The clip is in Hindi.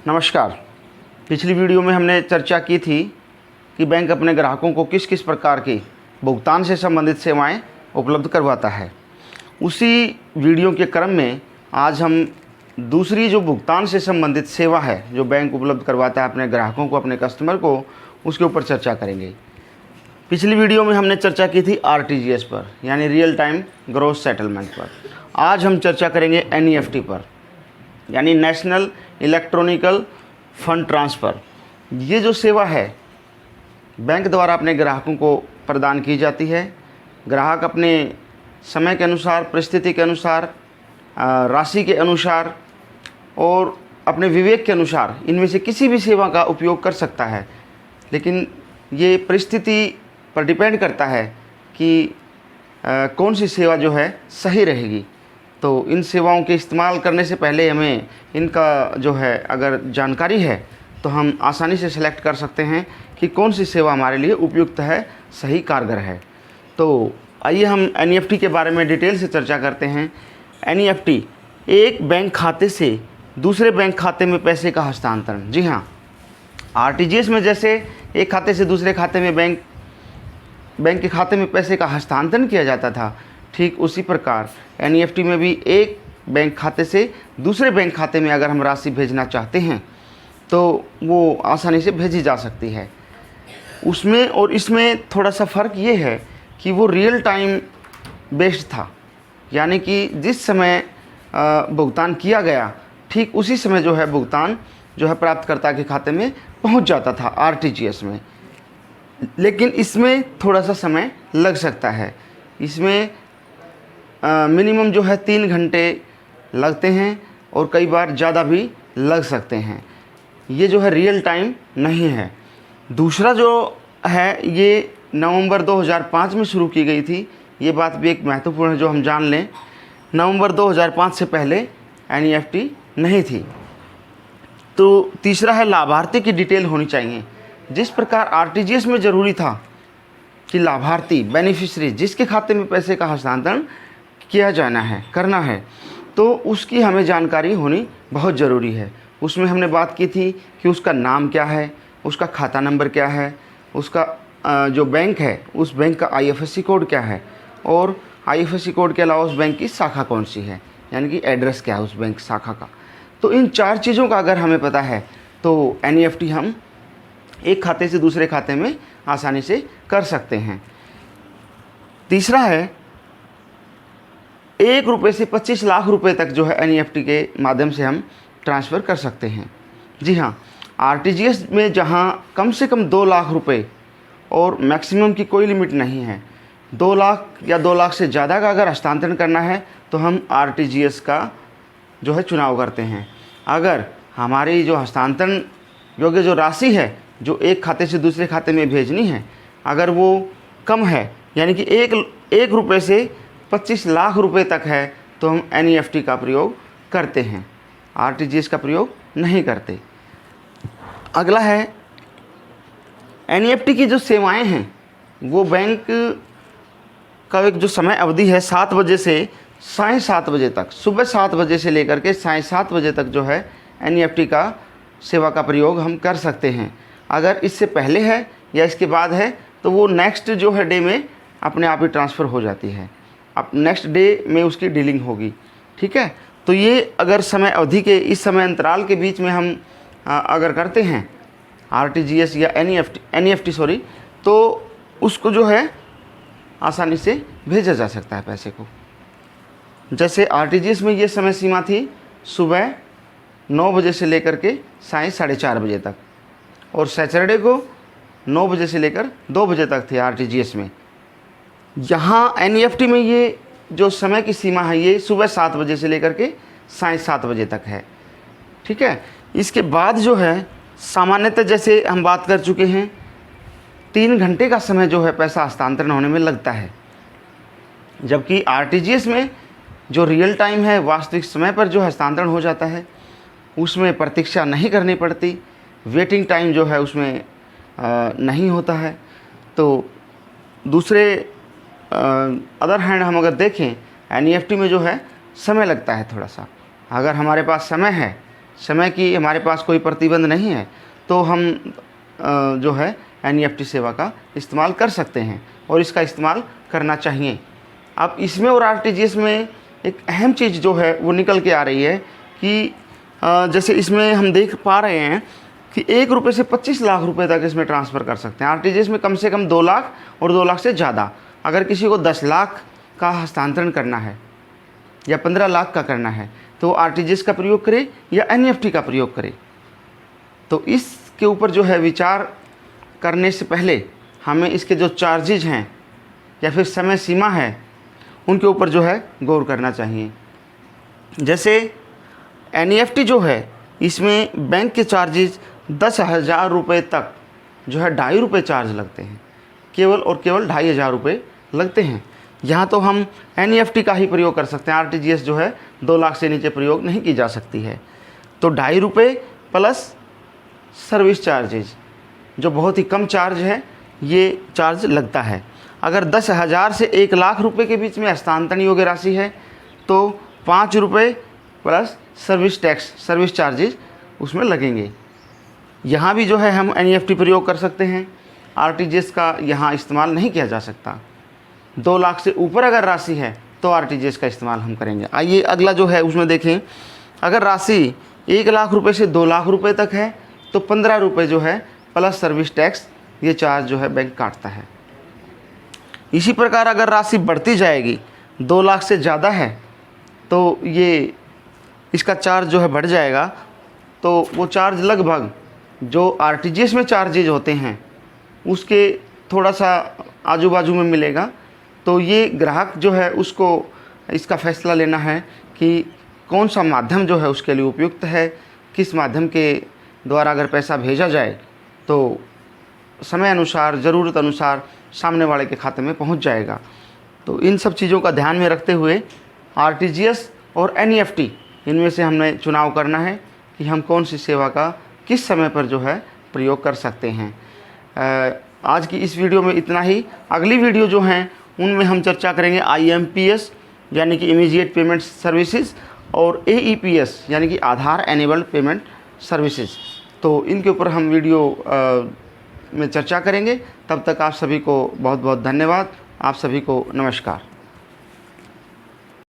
नमस्कार। पिछली वीडियो में हमने चर्चा की थी कि बैंक अपने ग्राहकों को किस किस प्रकार की भुगतान से संबंधित सेवाएं उपलब्ध करवाता है। उसी वीडियो के क्रम में आज हम दूसरी जो भुगतान से संबंधित सेवा है जो बैंक उपलब्ध करवाता है अपने ग्राहकों को, अपने कस्टमर को, उसके ऊपर चर्चा करेंगे। पिछली वीडियो में हमने चर्चा की थी आरटीजीएस पर, यानी रियल टाइम ग्रॉस सेटलमेंट पर। आज हम चर्चा करेंगे एनईएफटी पर, यानी नेशनल इलेक्ट्रॉनिकल फंड ट्रांसफ़र। ये जो सेवा है बैंक द्वारा अपने ग्राहकों को प्रदान की जाती है। ग्राहक अपने समय के अनुसार, परिस्थिति के अनुसार, राशि के अनुसार और अपने विवेक के अनुसार इनमें से किसी भी सेवा का उपयोग कर सकता है, लेकिन ये परिस्थिति पर डिपेंड करता है कि कौन सी सेवा जो है सही रहेगी। तो इन सेवाओं के इस्तेमाल करने से पहले हमें इनका जो है अगर जानकारी है तो हम आसानी से सिलेक्ट कर सकते हैं कि कौन सी सेवा हमारे लिए उपयुक्त है, सही, कारगर है। तो आइए हम एनईएफटी के बारे में डिटेल से चर्चा करते हैं। एनईएफटी एक बैंक खाते से दूसरे बैंक खाते में पैसे का हस्तांतरण। जी हाँ, आरटीजीएस में जैसे एक खाते से दूसरे खाते में बैंक के खाते में पैसे का हस्तांतरण किया जाता था, ठीक उसी प्रकार एनईएफटी में भी एक बैंक खाते से दूसरे बैंक खाते में अगर हम राशि भेजना चाहते हैं तो वो आसानी से भेजी जा सकती है। उसमें और इसमें थोड़ा सा फ़र्क ये है कि वो रियल टाइम बेस्ड था, यानी कि जिस समय भुगतान किया गया ठीक उसी समय जो है भुगतान जो है प्राप्तकर्ता के खाते में पहुंच जाता था आरटीजीएस में। लेकिन इसमें थोड़ा सा समय लग सकता है। इसमें मिनिमम जो है 3 घंटे लगते हैं और कई बार ज़्यादा भी लग सकते हैं। ये जो है रियल टाइम नहीं है। दूसरा जो है ये नवंबर 2005 में शुरू की गई थी। ये बात भी एक महत्वपूर्ण है जो हम जान लें। नवंबर 2005 से पहले एनईएफटी नहीं थी। तो तीसरा है लाभार्थी की डिटेल होनी चाहिए। जिस प्रकार आरटीजीएस में ज़रूरी था कि लाभार्थी, बेनिफिशरी, जिसके खाते में पैसे का हस्तांतरण किया जाना है, करना है, तो उसकी हमें जानकारी होनी बहुत ज़रूरी है। उसमें हमने बात की थी कि उसका नाम क्या है, उसका खाता नंबर क्या है, उसका जो बैंक है उस बैंक का आईएफएससी कोड क्या है, और आईएफएससी कोड के अलावा उस बैंक की शाखा कौन सी है, यानी कि एड्रेस क्या है उस बैंक शाखा का। तो इन 4 चीज़ों का अगर हमें पता है तो एनईएफटी हम एक खाते से दूसरे खाते में आसानी से कर सकते हैं। तीसरा है 1 रुपये से 25 लाख रुपए तक जो है एनईएफटी के माध्यम से हम ट्रांसफ़र कर सकते हैं। जी हाँ, आरटीजीएस में जहाँ कम से कम 2 लाख रुपए और मैक्सिमम की कोई लिमिट नहीं है, 2 लाख या 2 लाख से ज़्यादा का अगर हस्तांतरण करना है तो हम आरटीजीएस का जो है चुनाव करते हैं। अगर हमारी जो हस्तांतरण योग्य जो राशि है जो एक खाते से दूसरे खाते में भेजनी है, अगर वो कम है, यानी कि 1 रुपये से 25 लाख रुपए तक है, तो हम एनईएफटी का प्रयोग करते हैं, आरटीजीएस का प्रयोग नहीं करते। अगला है एनईएफटी की जो सेवाएं हैं वो बैंक का एक जो समय अवधि है 7 बजे से साढ़े 7 बजे तक, सुबह 7 बजे से लेकर के साढ़े 7 बजे तक जो है एनईएफटी का सेवा का प्रयोग हम कर सकते हैं। अगर इससे पहले है या इसके बाद है तो वो नेक्स्ट जो है डे में अपने आप ही ट्रांसफ़र हो जाती है। अब नेक्स्ट डे में उसकी डीलिंग होगी, ठीक है। तो ये अगर समय अवधि के इस समय अंतराल के बीच में हम अगर करते हैं आरटीजीएस या एनईएफटी तो उसको जो है आसानी से भेजा जा सकता है पैसे को। जैसे आरटीजीएस में ये समय सीमा थी सुबह 9 बजे से लेकर के साढ़े 4 बजे तक, और सैटरडे को 9 बजे से लेकर 2 बजे तक थी आरटीजीएस में। यहाँ एनईएफटी में ये जो समय की सीमा है ये सुबह 7 बजे से लेकर के साढ़े 7 बजे तक है, ठीक है। इसके बाद जो है सामान्यतः जैसे हम बात कर चुके हैं 3 घंटे का समय जो है पैसा हस्तांतरण होने में लगता है, जबकि आरटीजीएस में जो रियल टाइम है, वास्तविक समय पर जो हस्तांतरण हो जाता है, उसमें प्रतीक्षा नहीं करनी पड़ती, वेटिंग टाइम जो है उसमें नहीं होता है। तो दूसरे अदर हैंड हम अगर देखें एनईएफटी में जो है समय लगता है थोड़ा सा। अगर हमारे पास समय है समय की हमारे पास कोई प्रतिबंध नहीं है, तो हम जो है NEFT सेवा का इस्तेमाल कर सकते हैं और इसका इस्तेमाल करना चाहिए। अब इसमें और RTGS में एक अहम चीज़ जो है वो निकल के आ रही है कि जैसे इसमें हम देख पा रहे हैं कि 1 रुपये से 25 लाख रुपए तक इसमें ट्रांसफ़र कर सकते हैं। RTGS में कम से कम 2 लाख और 2 लाख से ज़्यादा। अगर किसी को 10 लाख का हस्तांतरण करना है या 15 लाख का करना है तो RTGS का प्रयोग करे या NEFT का प्रयोग करे। तो इसके ऊपर जो है विचार करने से पहले हमें इसके जो चार्जेज हैं या फिर समय सीमा है उनके ऊपर जो है गौर करना चाहिए। जैसे NEFT जो है इसमें बैंक के चार्जेज 10,000 रुपये तक जो है 2.5 रुपये चार्ज लगते हैं, केवल और केवल 2,500 रुपये लगते हैं। यहाँ तो हम NEFT का ही प्रयोग कर सकते हैं। RTGS जो है 2 लाख से नीचे प्रयोग नहीं की जा सकती है। तो 2.5 रुपये प्लस सर्विस चार्जेज जो बहुत ही कम चार्ज है, ये चार्ज लगता है। अगर 10,000 से 1 लाख रुपए के बीच में हस्तांतरण योग्य राशि है तो 5 रुपये plus service tax, service charges उसमें लगेंगे। यहाँ भी जो है हम NEFT प्रयोग कर सकते हैं। RTGS का यहाँ इस्तेमाल नहीं किया जा सकता। 2 लाख से ऊपर अगर राशि है तो RTGS का इस्तेमाल हम करेंगे। आइए अगला जो है उसमें देखें, अगर राशि 1 लाख रुपए से 2 लाख रुपए तक है तो 15 रुपये जो है प्लस सर्विस टैक्स ये चार्ज जो है बैंक काटता है। इसी प्रकार अगर राशि बढ़ती जाएगी, 2 लाख से ज़्यादा है तो ये इसका चार्ज जो है बढ़ जाएगा। तो वो चार्ज लगभग जो RTGS में चार्जेज होते हैं उसके थोड़ा सा आजू बाजू में मिलेगा। तो ये ग्राहक जो है उसको इसका फ़ैसला लेना है कि कौन सा माध्यम जो है उसके लिए उपयुक्त है, किस माध्यम के द्वारा अगर पैसा भेजा जाए तो समय अनुसार, ज़रूरत अनुसार सामने वाले के खाते में पहुंच जाएगा। तो इन सब चीज़ों का ध्यान में रखते हुए RTGS और NEFT इनमें से हमने चुनाव करना है कि हम कौन सी सेवा का किस समय पर जो है प्रयोग कर सकते हैं। आज की इस वीडियो में इतना ही। अगली वीडियो जो हैं उनमें हम चर्चा करेंगे IMPS यानी कि इमीडिएट पेमेंट सर्विसेज और AEPS यानी कि आधार एनेबल्ड पेमेंट सर्विसेज। तो इनके ऊपर हम वीडियो में चर्चा करेंगे। तब तक आप सभी को बहुत बहुत धन्यवाद। आप सभी को नमस्कार।